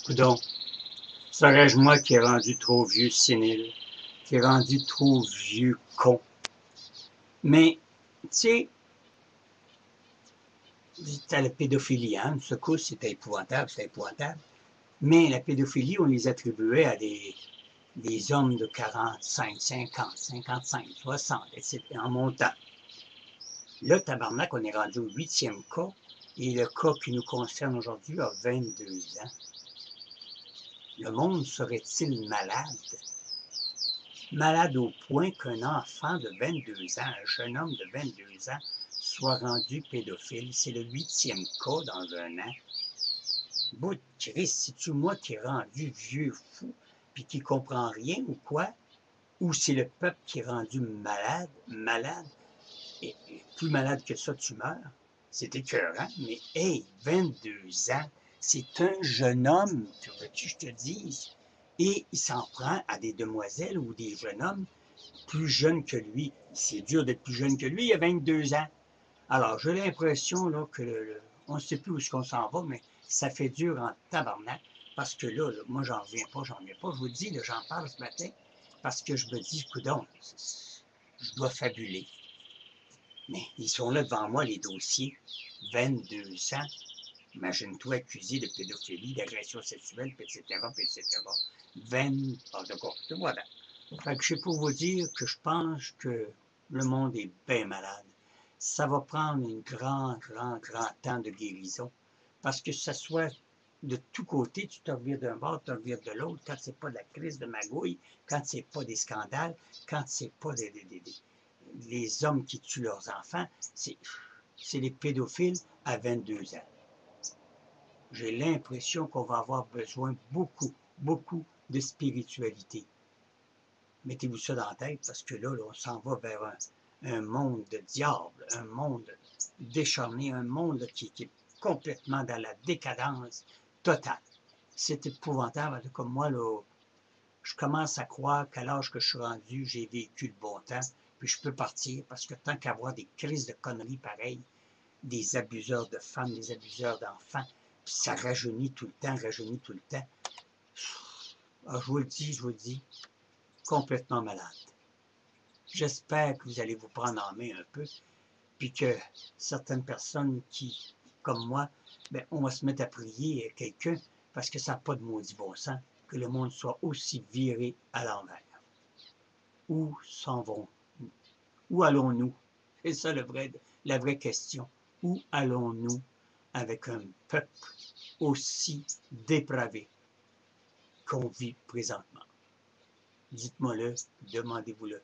Coudon, serais-je moi qui est rendu trop vieux sénile, qui est rendu trop vieux con? Mais, tu sais, c'était la pédophilie, hein? Ce coup, c'était épouvantable, c'était épouvantable. Mais la pédophilie, on les attribuait à des hommes de 45, 50, 55, 60, etc., en montant. Là, tabarnak, on est rendu au 8e cas, et le cas qui nous concerne aujourd'hui a 22 ans. Le monde serait-il malade? Malade au point qu'un enfant de 22 ans, un jeune homme de 22 ans, soit rendu pédophile. C'est le 8e cas dans un an. Bout de Christ, c'est-tu moi qui est rendu vieux fou, puis qui comprend rien ou quoi? Ou c'est le peuple qui est rendu malade, malade, et plus malade que ça, tu meurs? C'est écœurant, mais hey, 22 ans, c'est un jeune homme, que veux-tu que je te dise? Et il s'en prend à des demoiselles ou des jeunes hommes plus jeunes que lui. C'est dur d'être plus jeune que lui, il a 22 ans. Alors, j'ai l'impression là, que on ne sait plus où est-ce qu'on s'en va, mais ça fait dur en tabarnak. Parce que là, moi, j'en reviens pas, j'en reviens pas. Je vous dis, là, j'en parle ce matin, parce que je me dis, coudonc, je dois fabuler. Mais ils sont là devant moi, les dossiers. 22 ans. Imagine-toi accusé de pédophilie, d'agression sexuelle, etc., etc. 20, en tout cas, voilà. Fait que je sais pour vous dire que je pense que le monde est bien malade. Ça va prendre un grand temps de guérison. Parce que ça soit de tous côtés, tu te revires d'un bord, tu te revires de l'autre, quand c'est pas de la crise de magouille, quand c'est pas des scandales, quand c'est pas les hommes qui tuent leurs enfants, c'est les pédophiles à 22 ans. J'ai l'impression qu'on va avoir besoin beaucoup de spiritualité. Mettez-vous ça dans la tête parce que là, on s'en va vers un monde de diable, un monde décharné, un monde qui est complètement dans la décadence totale. C'est épouvantable. Comme moi, là, je commence à croire qu'à l'âge que je suis rendu, j'ai vécu le bon temps, puis je peux partir parce que tant qu'avoir des crises de conneries pareilles, des abuseurs de femmes, des abuseurs d'enfants, puis ça rajeunit tout le temps, rajeunit tout le temps. Alors, je vous le dis, complètement malade. J'espère que vous allez vous prendre en main un peu, puis que certaines personnes qui, comme moi, ben, on va se mettre à prier à quelqu'un parce que ça n'a pas de maudit bon sens que le monde soit aussi viré à l'envers. Où s'en vont? Où allons-nous? C'est ça la vraie question. Où allons-nous avec un peuple aussi dépravé qu'on vit présentement? Dites-moi-le, demandez-vous-le.